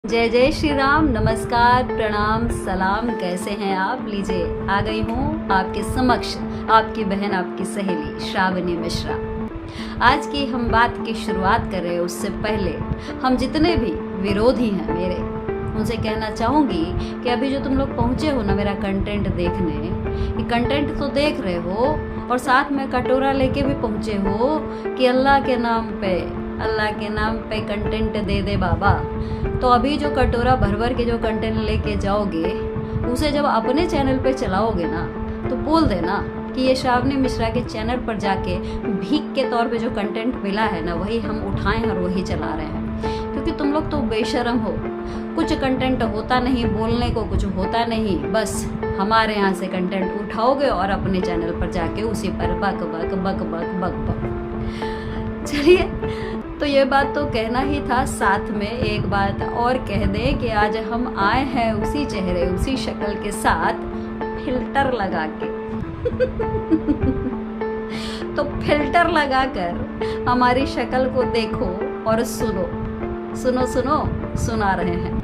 जय जय श्री राम। नमस्कार, प्रणाम, सलाम। कैसे हैं आप? लीजिए आ गई हूँ आपके समक्ष, आपकी बहन, आपकी सहेली श्रावणी मिश्रा। आज की हम बात की शुरुआत कर रहे हैं उससे पहले हम जितने भी विरोधी हैं मेरे, उनसे कहना चाहूँगी कि अभी जो तुम लोग पहुँचे हो ना मेरा कंटेंट देखने, ये कंटेंट तो देख रहे हो और साथ में कटोरा लेके भी पहुँचे हो कि अल्लाह के नाम पे कंटेंट दे दे बाबा। तो अभी जो कटोरा भर भर के जो कंटेंट लेके जाओगे, उसे जब अपने चैनल पे चलाओगे ना, तो बोल देना कि ये श्रावणी मिश्रा के चैनल पर जाके भीख के तौर पे जो कंटेंट मिला है ना, वही हम उठाएं और वही चला रहे हैं। क्योंकि तुम लोग तो बेशरम हो, कुछ कंटेंट होता नहीं, बोलने को कुछ होता नहीं, बस हमारे यहाँ से कंटेंट उठाओगे और अपने चैनल पर जाके उसी पर बक बक बक बक बक बक। चलिए, तो ये बात तो कहना ही था। साथ में एक बात और कह दें कि आज हम आए हैं उसी चेहरे, उसी शक्ल के साथ, फिल्टर लगा के। तो फिल्टर लगाकर हमारी शक्ल को देखो और सुनो सुनो सुनो, सुना रहे हैं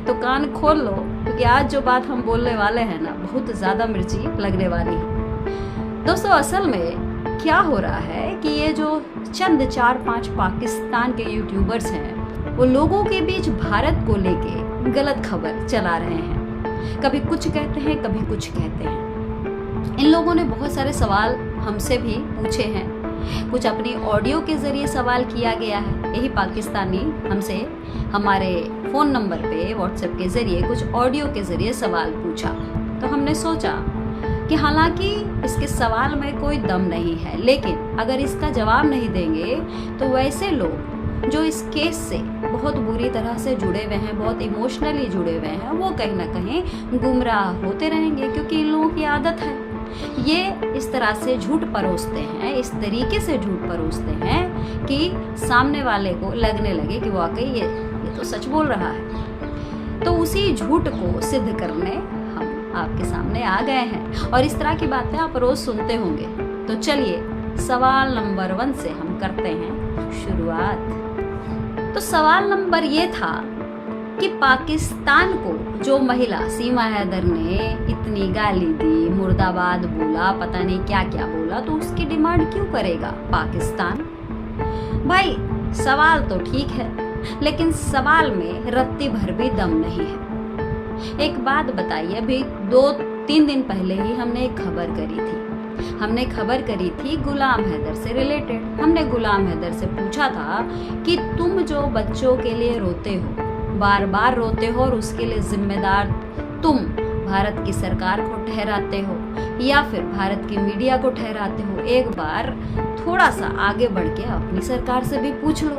तो कान खोल लो, क्योंकि आज जो बात हम बोलने वाले हैं ना, बहुत ज़्यादा मिर्ची लगने वाली है। दोस्तों, असल में क्या हो रहा है कि ये जो चंद 4-5 पाकिस्तान के यूट्यूबर्स हैं, वो लोगों के बीच भारत को लेके गलत खबर चला रहे हैं। कभी कुछ कहते हैं, कभी कुछ कहते हैं। इन लोगों ने बहुत सारे सवाल हमसे भी पूछे हैं, कुछ अपनी ऑडियो के ज़रिए सवाल किया गया है। यही पाकिस्तानी हमसे हमारे फ़ोन नंबर पे व्हाट्सएप के ज़रिए कुछ ऑडियो के ज़रिए सवाल पूछा। तो हमने सोचा कि हालांकि इसके सवाल में कोई दम नहीं है, लेकिन अगर इसका जवाब नहीं देंगे तो वैसे लोग जो इस केस से बहुत बुरी तरह से जुड़े हुए हैं, बहुत इमोशनली जुड़े हुए हैं, वो कहीं ना कहीं गुमराह होते रहेंगे। क्योंकि इन लोगों की आदत है, ये इस तरह से झूठ परोसते हैं, इस तरीके से झूठ परोसते हैं कि सामने वाले को लगने लगे कि वाकई ये तो सच बोल रहा है। तो उसी झूठ को सिद्ध करने आपके सामने आ गए हैं और इस तरह की बातें आप रोज सुनते होंगे। तो चलिए, सवाल नंबर 1 से हम करते हैं शुरुआत। तो सवाल नंबर ये था कि पाकिस्तान को जो महिला सीमा हैदर ने इतनी गाली दी, मुर्दाबाद बोला, पता नहीं क्या क्या बोला, तो उसकी डिमांड क्यों करेगा पाकिस्तान? भाई, सवाल तो ठीक है, लेकिन सवाल में रत्ती भर भी दम नहीं है। एक बात बताइए, अभी 2-3 दिन पहले ही हमने एक खबर करी थी गुलाम हैदर से रिलेटेड। हमने गुलाम हैदर से पूछा था कि तुम जो बच्चों के लिए रोते हो, बार बार रोते हो, और उसके लिए जिम्मेदार तुम भारत की सरकार को ठहराते हो या फिर भारत की मीडिया को ठहराते हो, एक बार थोड़ा सा आगे बढ़ के अपनी सरकार से भी पूछ लो,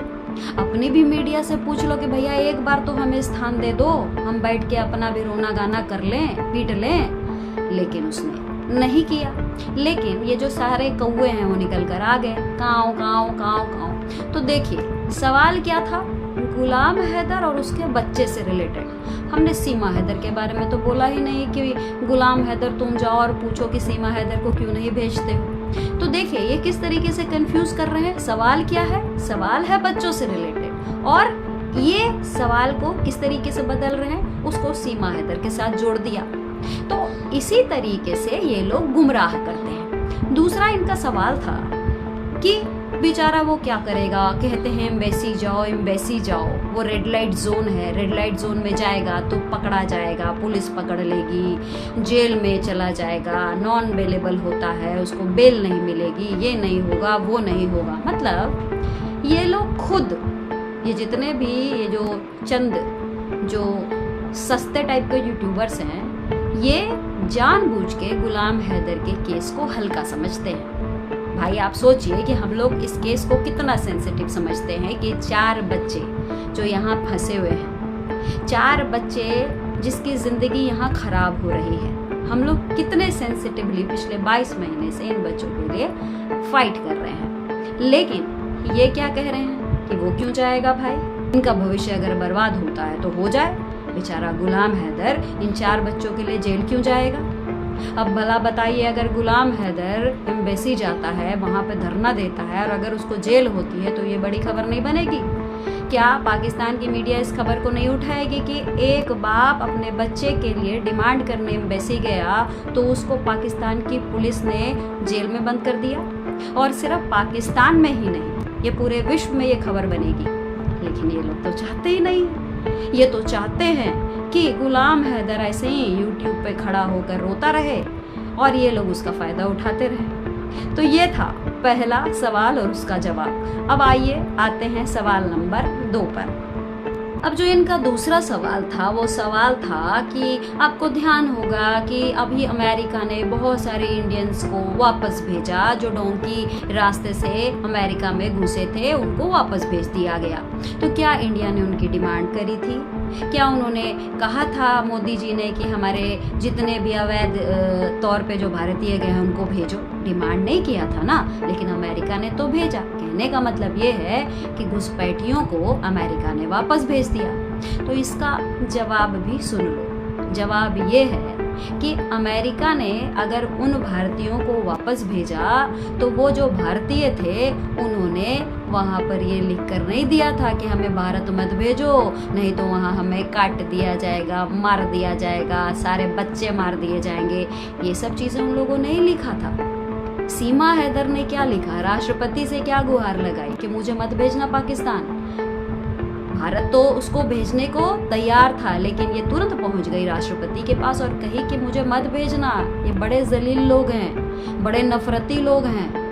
अपनी भी मीडिया से पूछ लो कि भैया एक बार तो हमें स्थान दे दो, हम बैठ के अपना भी रोना गाना कर लें, पीट लें। लेकिन उसने नहीं किया। लेकिन ये जो सारे कौवे हैं वो निकल कर आ गए, काँव काँव काँव काँव। तो देखिए, सवाल क्या था? गुलाम हैदर और उसके बच्चे से रिलेटेड। हमने सीमा हैदर के बारे में तो बोला ही नहीं कि गुलाम हैदर तुम जाओ और पूछो कि सीमा हैदर को क्यों नहीं भेजते हो। तो देखिए, ये किस तरीके से कंफ्यूज कर रहे हैं। सवाल क्या है? सवाल है बच्चों से रिलेटेड, और ये सवाल को किस तरीके से बदल रहे हैं, उसको सीमा हैदर के साथ जोड़ दिया। तो इसी तरीके से ये लोग गुमराह करते हैं। दूसरा इनका सवाल था कि बेचारा वो क्या करेगा, कहते हैं एम्बेसी जाओ, वो रेड लाइट जोन है, रेड लाइट जोन में जाएगा तो पकड़ा जाएगा, पुलिस पकड़ लेगी, जेल में चला जाएगा, नॉन बेलेबल होता है, उसको बेल नहीं मिलेगी, ये नहीं होगा, वो नहीं होगा। मतलब ये लोग खुद, ये जितने भी ये जो चंद जो सस्ते टाइप के यूट्यूबर्स हैं, ये जानबूझ के गुलाम हैदर के केस को हल्का समझते हैं। भाई, आप सोचिए कि हम लोग इस केस को कितना सेंसिटिव समझते हैं कि 4 बच्चे जो यहाँ फंसे हुए हैं, 4 बच्चे जिसकी ज़िंदगी यहाँ खराब हो रही है, हम लोग कितने सेंसिटिवली पिछले 22 महीने से इन बच्चों के लिए फाइट कर रहे हैं। लेकिन ये क्या कह रहे हैं कि वो क्यों जाएगा भाई, इनका भविष्य अगर बर्बाद होता है तो हो जाए। बेचारा गुलाम हैदर इन 4 बच्चों के लिए जेल क्यों जाएगा? अब भला बताइए, अगर गुलाम हैदर एम्बेसी जाता है, वहाँ पे धरना देता है, और अगर उसको जेल होती है, तो ये बड़ी खबर नहीं बनेगी? क्या पाकिस्तान की मीडिया इस खबर को नहीं उठाएगी कि एक बाप अपने बच्चे के लिए डिमांड करने एम्बेसी गया तो उसको पाकिस्तान की पुलिस ने जेल में बंद कर दिया? और सिर्फ पाकिस्तान में ही नहीं, ये पूरे विश्व में ये खबर बनेगी। लेकिन ये लोग तो चाहते ही नहीं। ये तो चाहते हैं कि गुलाम हैदर ऐसे ही यूट्यूब पे खड़ा होकर रोता रहे और ये लोग उसका फ़ायदा उठाते रहे। तो ये था पहला सवाल और उसका जवाब। अब आइए आते हैं सवाल नंबर 2 पर। अब जो इनका दूसरा सवाल था वो सवाल था कि आपको ध्यान होगा कि अभी अमेरिका ने बहुत सारे इंडियंस को वापस भेजा, जो डोंकी रास्ते से अमेरिका में घुसे थे उनको वापस भेज दिया गया। तो क्या इंडिया ने उनकी डिमांड करी थी? क्या उन्होंने कहा था मोदी जी ने कि हमारे जितने भी अवैध तौर पे जो भारतीय गए हैं उनको भेजो? डिमांड नहीं किया था ना, लेकिन अमेरिका ने तो भेजा। कहने का मतलब ये है कि घुसपैठियों को अमेरिका ने वापस भेज दिया। तो इसका जवाब भी सुन लो। जवाब ये है कि अमेरिका ने अगर उन भारतीयों को वापस भेजा तो वो जो भारतीय थे उन्होंने वहाँ पर ये लिख कर नहीं दिया था कि हमें भारत मत भेजो, नहीं तो वहाँ हमें काट दिया जाएगा, मार दिया जाएगा, सारे बच्चे मार दिए जाएंगे। ये सब चीज़ें उन लोगों ने ही लिखा था। सीमा हैदर ने क्या लिखा? राष्ट्रपति से क्या गुहार लगाई कि मुझे मत भेजना पाकिस्तान। भारत तो उसको भेजने को तैयार था, लेकिन ये तुरंत पहुंच गई राष्ट्रपति के पास और कही कि मुझे मत भेजना, ये बड़े जलील लोग हैं, बड़े नफरती लोग हैं,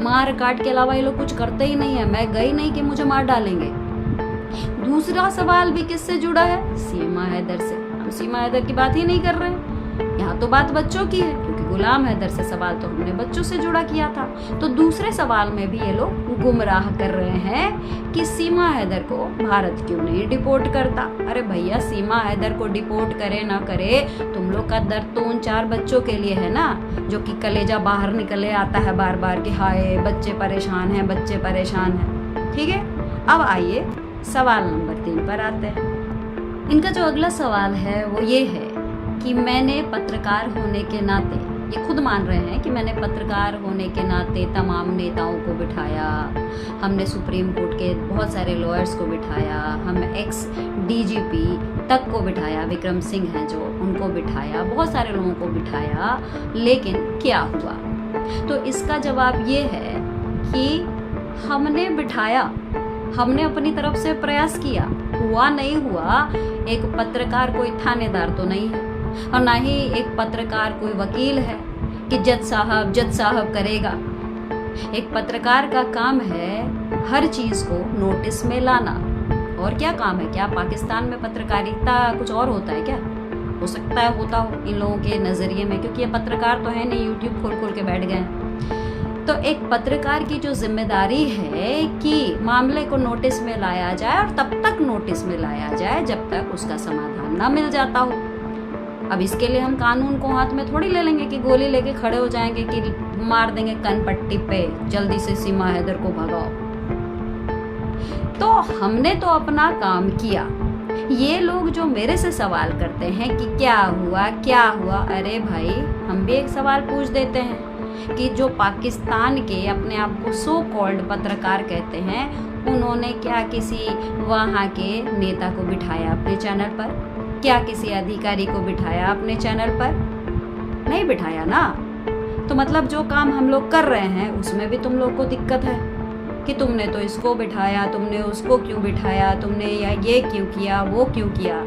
मार काट के अलावा ये लोग कुछ करते ही नहीं है, मैं गई नहीं कि मुझे मार डालेंगे। दूसरा सवाल भी किससे जुड़ा है? सीमा हैदर से। हम सीमा हैदर की बात ही नहीं कर रहे हैं, यहाँ तो बात बच्चों की है, क्योंकि गुलाम हैदर से सवाल तो हमने बच्चों से जुड़ा किया था। तो दूसरे सवाल में भी ये लोग गुमराह कर रहे हैं कि सीमा हैदर को भारत क्यों नहीं डिपोर्ट करता। अरे भैया, सीमा हैदर को डिपोर्ट करे ना करे, तुम लोग का दर्द तो उन 4 बच्चों के लिए है ना, जो कि कलेजा बाहर निकले आता है बार बार कि हाय बच्चे परेशान हैं, बच्चे परेशान हैं। ठीक है, अब आइए सवाल नंबर 3 पर आते हैं। इनका जो अगला सवाल है वो ये है कि मैंने पत्रकार होने के नाते, ये खुद मान रहे हैं कि मैंने पत्रकार होने के नाते तमाम नेताओं को बिठाया, हमने सुप्रीम कोर्ट के बहुत सारे लॉयर्स को बिठाया, हम एक्स डीजीपी तक को बिठाया, विक्रम सिंह हैं जो, उनको बिठाया, बहुत सारे लोगों को बिठाया, लेकिन क्या हुआ? तो इसका जवाब ये है कि हमने बिठाया, हमने अपनी तरफ से प्रयास किया, हुआ नहीं हुआ। एक पत्रकार कोई थानेदार तो नहीं है और ना ही एक पत्रकार कोई वकील है कि जज साहब करेगा। एक पत्रकार का काम है हर चीज़ को नोटिस में लाना। और क्या काम है? क्या पाकिस्तान में पत्रकारिता कुछ और होता है क्या? हो सकता है होता हो इन लोगों के नज़रिए में, क्योंकि ये पत्रकार तो है नहीं, यूट्यूब खोल खोल के बैठ गए हैं। तो एक पत्रकार की जो जिम्मेदारी है कि मामले को नोटिस में लाया जाए और तब तक नोटिस में लाया जाए जब तक उसका समाधान ना मिल जाता हो। अब इसके लिए हम कानून को हाथ में थोड़ी ले लेंगे कि गोली लेके खड़े हो जाएंगे कि मार देंगे कनपट्टी पे, जल्दी से सीमा हैदर को भगाओ। तो हमने तो अपना काम किया। ये लोग जो मेरे से सवाल करते हैं कि क्या हुआ क्या हुआ, अरे भाई हम भी एक सवाल पूछ देते हैं कि जो पाकिस्तान के अपने आप को सो कॉल्ड पत्रकार कहते हैं, उन्होंने क्या किसी वहाँ के नेता को बिठाया अपने चैनल पर? क्या किसी अधिकारी को बिठाया अपने चैनल पर? नहीं बिठाया ना। तो मतलब जो काम हम लोग कर रहे हैं उसमें भी तुम लोग को दिक्कत है कि तुमने तो इसको बिठाया, तुमने उसको क्यों बिठाया, तुमने ये क्यों किया, वो क्यों किया।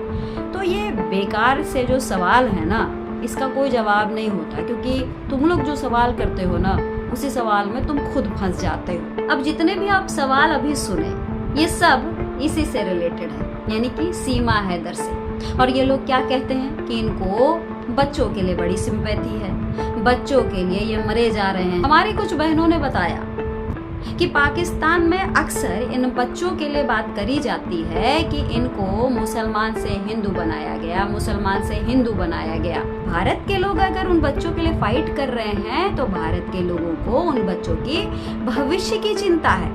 तो ये बेकार से जो सवाल है ना, इसका कोई जवाब नहीं होता, क्योंकि तुम लोग जो सवाल करते हो ना उसी सवाल में तुम खुद फंस जाते हो। अब जितने भी आप सवाल अभी सुने ये सब इसी से रिलेटेड है, यानी कि सीमा हैदर से। और ये लोग क्या कहते हैं कि इनको बच्चों के लिए बड़ी सिंपैथी है, बच्चों के लिए ये मरे जा रहे हैं। हमारी कुछ बहनों ने बताया कि पाकिस्तान में अक्सर इन बच्चों के लिए बात करी जाती है कि इनको मुसलमान से हिंदू बनाया गया, मुसलमान से हिंदू बनाया गया। भारत के लोग अगर उन बच्चों के लिए फाइट कर रहे हैं तो भारत के लोगों को उन बच्चों की भविष्य की चिंता है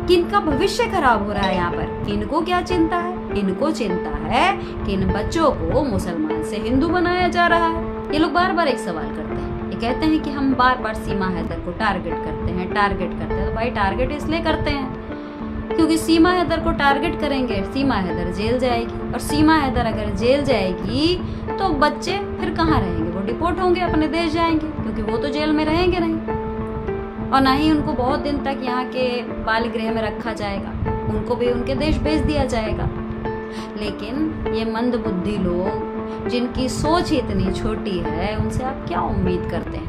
कि इनका भविष्य खराब हो रहा है। यहाँ पर इनको क्या चिंता है? इनको चिंता है कि इन बच्चों को मुसलमान से हिंदू बनाया जा रहा है। ये लोग बार बार एक सवाल करते हैं, ये कहते हैं कि हम बार बार सीमा हैदर को टारगेट करते हैं। तो भाई टारगेट इसलिए करते हैं क्योंकि सीमा हैदर को टारगेट करेंगे, सीमा हैदर जेल जाएगी, और सीमा हैदर अगर जेल जाएगी तो बच्चे फिर कहाँ रहेंगे? वो डिपोर्ट होंगे, अपने देश जाएंगे, क्योंकि वो तो जेल में रहेंगे नहीं, और ना ही उनको बहुत दिन तक यहाँ के बाल गृह में रखा जाएगा, उनको भी उनके देश भेज दिया जाएगा। लेकिन ये मंद बुद्धि लोग जिनकी सोच ही इतनी छोटी है, उनसे आप क्या उम्मीद करते हैं?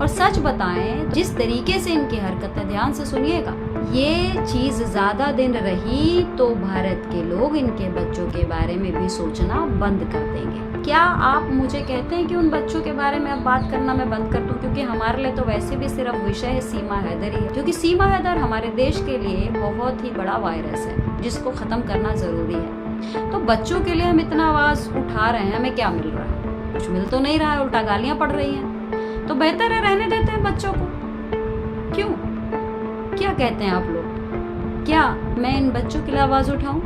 और सच बताएं, जिस तरीके से इनकी हरकतें, ध्यान से सुनिएगा, ये चीज ज्यादा दिन रही तो भारत के लोग इनके बच्चों के बारे में भी सोचना बंद कर देंगे। क्या आप मुझे कहते हैं कि उन बच्चों के बारे में अब बात करना मैं बंद कर दूं? क्योंकि हमारे लिए तो वैसे भी सिर्फ विषय है सीमा हैदर ही है, क्योंकि सीमा हैदर हमारे देश के लिए बहुत ही बड़ा वायरस है जिसको खत्म करना जरूरी है। तो बच्चों के लिए हम इतना आवाज उठा रहे हैं, हमें क्या मिल रहा है? कुछ मिल तो नहीं रहा है, उल्टा गालियां पड़ रही हैं। तो बेहतर है रहने देते हैं बच्चों को। क्यों? क्या कहते हैं आप लोग? क्या मैं इन बच्चों के लिए आवाज उठाऊं?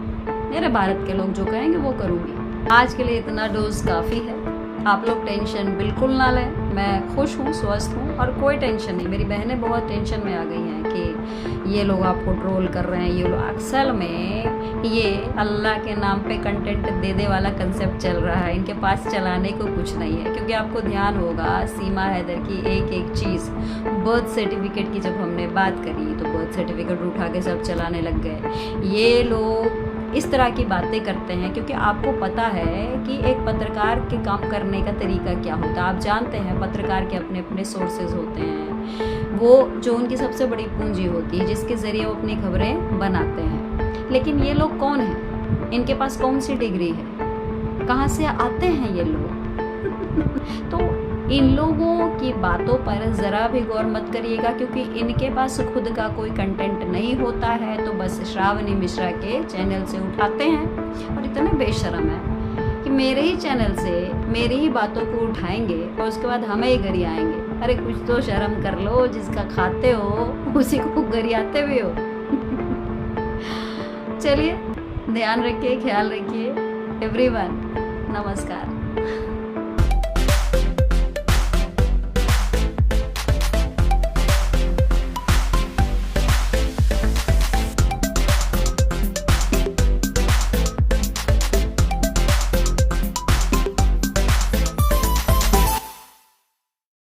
मेरे भारत के लोग जो कहेंगे वो करूंगी। आज के लिए इतना डोज काफी है। आप लोग टेंशन बिल्कुल ना लें, मैं खुश हूँ, स्वस्थ हूँ और कोई टेंशन नहीं। मेरी बहनें बहुत टेंशन में आ गई हैं कि ये लोग आपको ट्रोल कर रहे हैं, ये लोग। अक्सर में ये अल्लाह के नाम पे कंटेंट दे दे वाला कंसेप्ट चल रहा है, इनके पास चलाने को कुछ नहीं है। क्योंकि आपको ध्यान होगा सीमा हैदर की एक एक चीज़, बर्थ सर्टिफिकेट की जब हमने बात करी तो बर्थ सर्टिफिकेट उठा के सब चलाने लग गए। ये लोग इस तरह की बातें करते हैं क्योंकि आपको पता है कि एक पत्रकार के काम करने का तरीका क्या होता है। आप जानते हैं पत्रकार के अपने अपने सोर्सेज होते हैं, वो जो उनकी सबसे बड़ी पूंजी होती है जिसके ज़रिए वो अपनी खबरें बनाते हैं। लेकिन ये लोग कौन हैं? इनके पास कौन सी डिग्री है? कहाँ से आते हैं ये लोग? तो इन लोगों की बातों पर ज़रा भी गौर मत करिएगा, क्योंकि इनके पास खुद का कोई कंटेंट नहीं होता है, तो बस श्रावणी मिश्रा के चैनल से उठाते हैं। और इतने बेशर्म है कि मेरे ही चैनल से मेरी ही बातों को उठाएंगे और उसके बाद हमें ही गरियाएंगे। अरे कुछ तो शर्म कर लो, जिसका खाते हो उसी को गरियाते भी हो। चलिए, ध्यान रखिए, ख्याल रखिए एवरीवन। नमस्कार।